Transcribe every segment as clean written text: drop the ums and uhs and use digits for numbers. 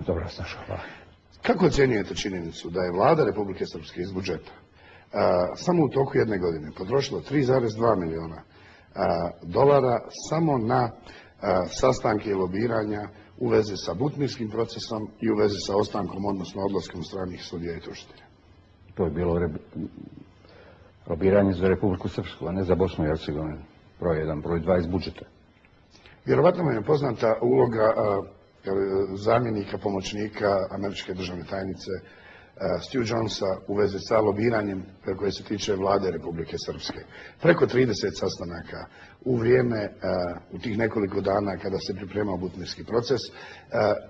Dobro vas našao, hvala. Kako ocjenjujete činjenicu da je vlada Republike Srpske iz budžeta samo u toku jedne godine potrošila 3,2 miliona dolara samo na sastanke i lobiranja u vezi sa butmirskim procesom i u vezi sa ostankom, odnosno odlaskom stranih sudija i tužitelja? To je bilo lobiranje za Republiku Srpsku, a ne za Bosnu i Hercegovinu. Broj 1, broj 2 iz budžeta. Vjerovatno vam je poznata uloga zamjenika, pomoćnika američke državne tajnice Stu Jonesa u vezi sa lobiranjem koje se tiče vlade Republike Srpske. Preko 30 sastanaka u vrijeme, u tih nekoliko dana kada se pripremao butmirski proces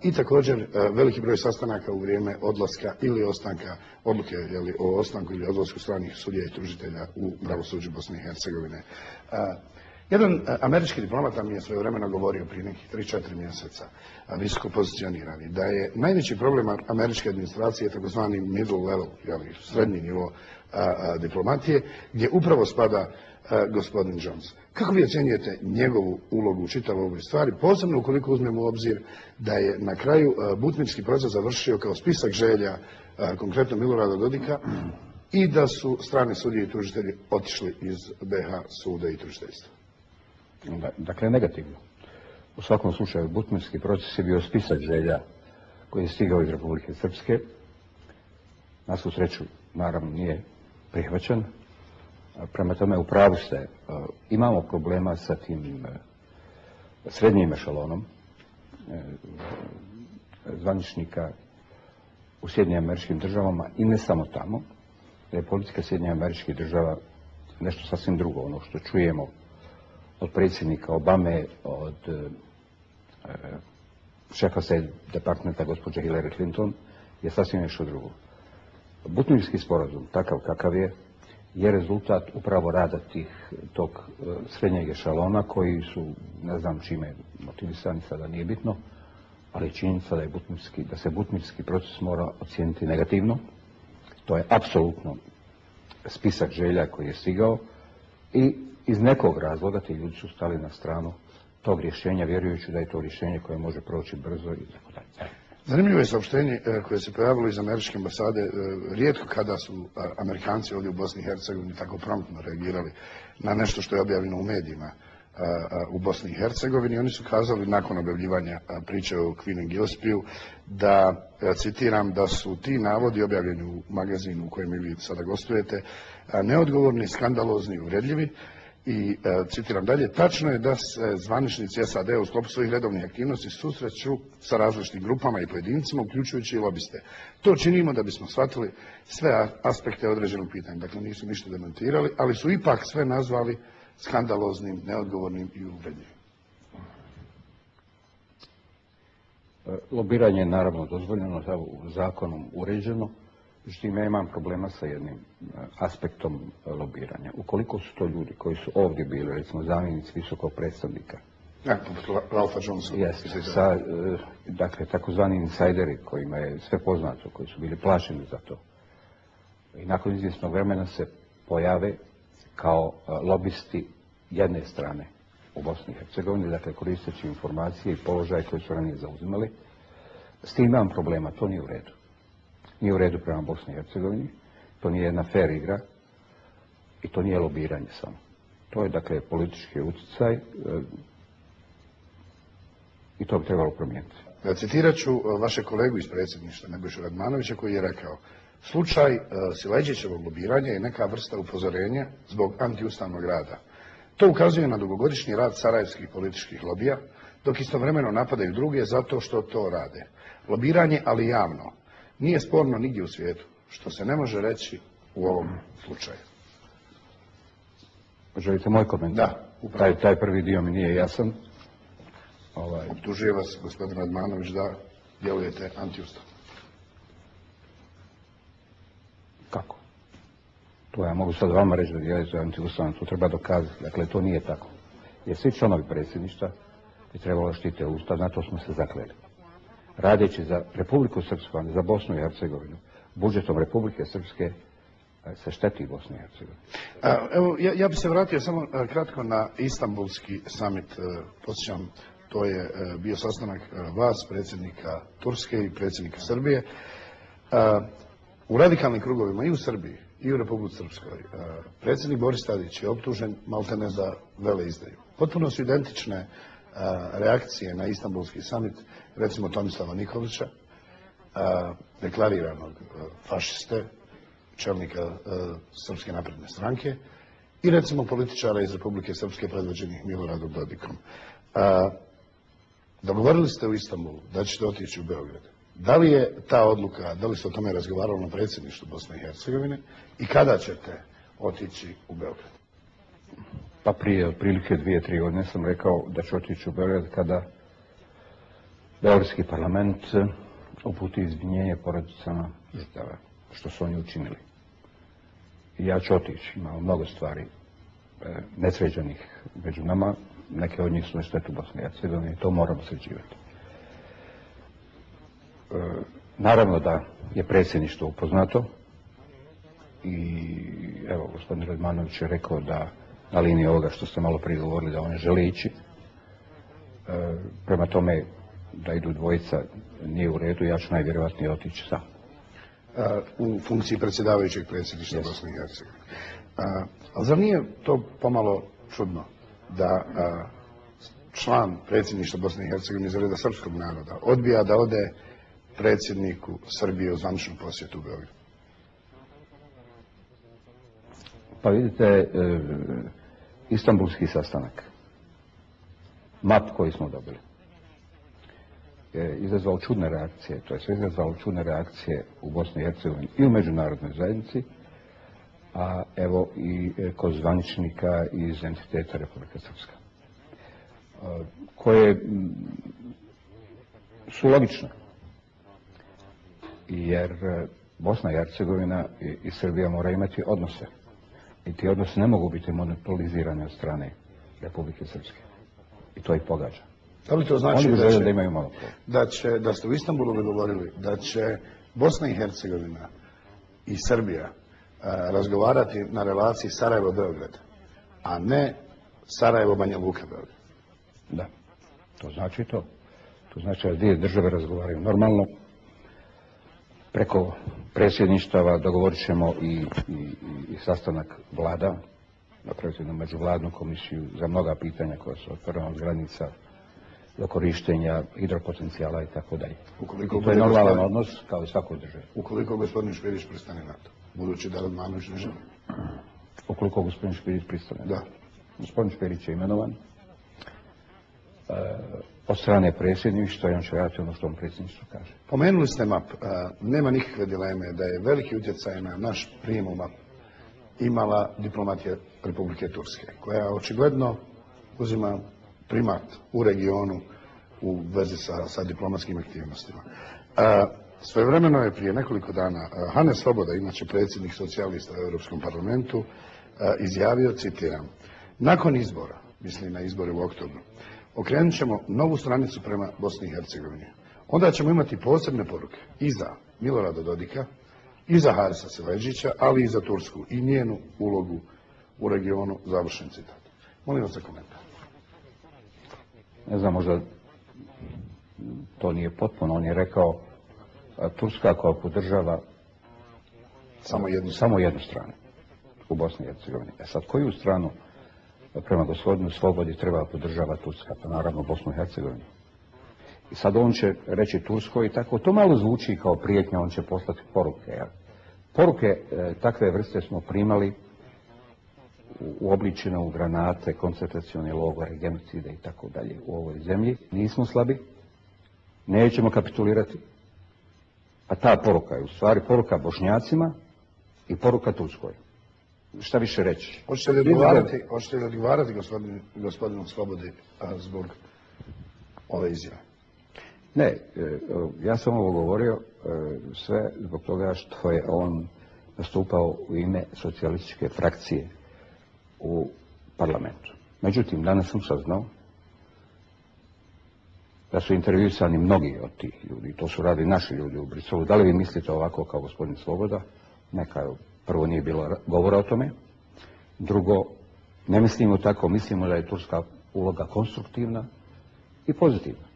i također veliki broj sastanaka u vrijeme odlaska ili ostanka, odluke o ostanku ili odlasku stranih sudija i tužitelja u pravosuđu Bosne i Hercegovine. Jedan američki diplomata mi je svojevremeno govorio prije nekih 3-4 mjeseca, visoko pozicionirani, da je najveći problem američke administracije takozvani middle level, srednji nivo diplomatije, gdje upravo spada gospodin Jones. Kako vi ocjenjujete njegovu ulogu u čitavoj ovoj stvari, posebno ukoliko uzmemo u obzir da je na kraju butmirski proces završio kao spisak želja konkretno Milorada Dodika i da su strane sudije i tužitelji otišli iz BiH suda i tužiteljstva? Dakle, negativno. U svakom slučaju, butmirski proces je bio spisak želja koji je stigao iz Republike Srpske. Na svu sreću, naravno, nije prihvaćen. Prema tome, u pravu ste. Imamo problema sa tim srednjim ešalonom zvaničnika u Sjedinjenim Američkim Državama i ne samo tamo. Da je politika Sjedinjenih Američkih Država nešto sasvim drugo, ono što čujemo od predsjednika Obame, od šefa State Departmenta gospođe Hillary Clinton, je sasvim nešto drugo. Butmirski sporazum, takav kakav je rezultat upravo rada tog srednjeg ešalona koji su, ne znam čime motivisani, sada nije bitno, ali činjenica da se butmirski proces mora ocijeniti negativno. To je apsolutno spisak želja koji je stigao i iz nekog razloga ti ljudi su stali na stranu tog rješenja, vjerujući da je to rješenje koje može proći brzo i tako dalje. Zanimljivo je saopštenje koje se pojavilo iz američke ambasade. Rijetko kada su Amerikanci ovdje u Bosni i Hercegovini tako promptno reagirali na nešto što je objavljeno u medijima u Bosni i Hercegovini. Oni su kazali nakon objavljivanja priče o Queen and Gillespieju da, citiram, da su ti navodi objavljeni u magazinu u kojem vi sada gostujete neodgovorni, skandalozni i uvredljivi. I, citiram dalje, tačno je da se zvaničnici SAD u sklopu svojih redovnih aktivnosti susreću sa različitim grupama i pojedincima, uključujući i lobiste. To činimo da bismo shvatili sve aspekte određenog pitanja. Dakle, nisu ništa demantirali, ali su ipak sve nazvali skandaloznim, neodgovornim i uvredljivim. Lobiranje je naravno dozvoljeno, zakonom uređeno. Međutim, ja imam problema sa jednim aspektom lobiranja. Ukoliko su to ljudi koji su ovdje bili, recimo zamjenici visokog predstavnika, Ralfa Johnsona, sa, dakle, takozvani insajderi kojima je sve poznato, koji su bili plaćeni za to, i nakon izvjesnog vremena se pojave kao lobisti jedne strane u Bosni i Hercegovini, dakle, koristeći informacije i položaje koje su ranije zauzimali. S tim imam problema, to nije u redu. Nije u redu prema Bosni i Hercegovini, to nije jedna fair igra i to nije lobiranje samo. To je, dakle, politički utjecaj i to bi trebalo promijeniti. Citirat ću vašeg kolegu iz predsjedništva, Nebojšu Radmanovića, koji je rekao: slučaj Sileđićevog lobiranja je neka vrsta upozorenja zbog antiustavnog rada. To ukazuje na dugogodišnji rad sarajevskih političkih lobija, dok istovremeno napadaju druge zato što to rade. Lobiranje, ali javno, nije sporno nigdje u svijetu, što se ne može reći u ovom slučaju. Želite moj komentar? Da, upravo. Taj prvi dio mi nije jasan. Optužuje vas gospodin Radmanović da djelujete antiustavno. Kako? To ja mogu sad vama reći da djelujete antiustavno, to treba dokazati. Dakle, to nije tako. Jer svi članovi predsjedništva bi trebalo štite Ustav, na to smo se zakleli. Radeći za Republiku Srpsku, a ne za Bosnu i Hercegovinu, budžetom Republike Srpske se šteti Bosne i Hercegovine. Evo, ja bih se vratio samo kratko na Istanbulski summit. Posjećam, To je bio sastanak vas, predsjednika Turske i predsjednika Srbije. U radikalnim krugovima i u Srbiji i u Republici Srpskoj predsjednik Boris Tadić je optužen maltene za veleizdaju. Potpuno su identične reakcije na Istanbulski samit, recimo Tomislava Nikolića, deklariranog fašiste, čelnika Srpske napredne stranke, i recimo političara iz Republike Srpske predvođenih Miloradom Dodikom. Dogovorili ste u Istanbulu da ćete otići u Beograd. Da li je ta odluka, da li ste o tome razgovarali na predsjedništvu Bosne i Hercegovine i kada ćete otići u Beograd? Pa prije otprilike 2-3 godine sam rekao da ću otići u Beograd kada Beogradski parlament uputi izvinjenje porodicama žrtava, što su oni učinili. I ja ću otići, imamo mnogo stvari nesređenih među nama, neke od njih su na štetu Bosne i Hercegovine i to moramo sređivati. Naravno da je predsjedništvo upoznato i evo, gospodin Radmanović je rekao da na liniji ovoga što ste malo prije govorili da on ne želi ići. Prema tome da idu dvojica nije u redu, ja ću najvjerojatnije otići sam. U funkciji predsjedavajućeg predsjedništva Bosne i Hercegovine. Ali zar nije to pomalo čudno da član predsjedništva Bosne i Hercegovine iz reda srpskog naroda odbija da ode predsjedniku Srbije u zvaničnu posjetu u Beogradu? Pa vidite, Istanbulski sastanak, map koji smo dobili, je izazvao čudne reakcije, to je sve izazvalo čudne reakcije u Bosni i Hercegovini i u međunarodnoj zajednici, a evo i kod zvaničnika iz entiteta Republike Srpska, koje su logične, jer Bosna i Hercegovina i Srbija moraju imati odnose. I ti odnosi ne mogu biti monopolizirani od strane Republike Srpske. I to ih pogađa. Da li to znači da imaju monopol? Da ste u Istanbulu dogovorili da će Bosna i Hercegovina i Srbija razgovarati na relaciji Sarajevo-Beograd, a ne Sarajevo-Banja Luka-Beograd? Da, to znači to. To znači da dvije države razgovaraju normalno. Preko predsjedništava dogovorit ćemo i sastanak vlada, napraviti jednu međuvladnu komisiju za mnoga pitanja koja su otvorena od granica do korištenja hidropotencijala i tako dalje. To je normalan odnos kao i svakoj državi. Ukoliko gospodin Špirić pristane na to, budući da Radmanović ne želi? Ukoliko gospodin Špirić pristane? Da. Gospodin Špirić je imenovan od strane predsjedništva i on će raditi ono što on predsjedništvo kaže. Pomenuli ste MAP. Nema nikakve dileme da je veliki utjecaj na naš prijem u MAP imala diplomatija Republike Turske, koja očigledno uzima primat u regionu u vezi sa diplomatskim aktivnostima. Svojevremeno je prije nekoliko dana Hane Svoboda, inače predsjednik socijalista u Europskom parlamentu, izjavio, citiram, nakon izbora, misli na izbore u oktobru, okrenut ćemo novu stranicu prema Bosni i Hercegovini. Onda ćemo imati posebne poruke i za Milorada Dodika, i za Harisa Siledžića, ali i za Tursku i njenu ulogu u regionu, završen citat. Molim vas za komentar. Ne znam, možda to nije potpuno. On je rekao Turska koja podržava samo jednu stranu u Bosni i Hercegovini. Sad, koju stranu prema gospodinu Slobodi treba podržava Turska? Pa naravno Bosnu i Hercegovinu. I sad on će reći Turskoj i tako. To malo zvuči kao prijetnja, on će poslati poruke. Ja. Poruke takve vrste smo primali uobličene u granate, koncentracione logore, genocide i tako dalje u ovoj zemlji. Nismo slabi, nećemo kapitulirati. A ta poruka je u stvari poruka Bošnjacima i poruka Turskoj. Šta više reći? Hoćete li odgovarati gospodinu Slobodi zbog ove izjave? Ne, ja sam ovo govorio sve zbog toga što je on nastupao u ime socijalističke frakcije u parlamentu. Međutim, danas sam saznao da su intervjuisani mnogi od tih ljudi, to su radili naši ljudi u Briselu. Da li vi mislite ovako kao gospodin Sloboda? Neka, prvo nije bilo govora o tome. Drugo, ne mislimo tako, mislimo da je turska uloga konstruktivna i pozitivna.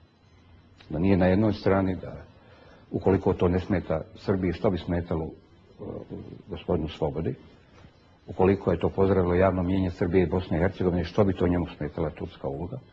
Da nije na jednoj strani, da ukoliko to ne smeta Srbiji, što bi smetalo gospodinu Slobodi, ukoliko je to pozdravilo javno mnijenje Srbije i Bosne i Hercegovine, što bi to njemu smetala turska uloga.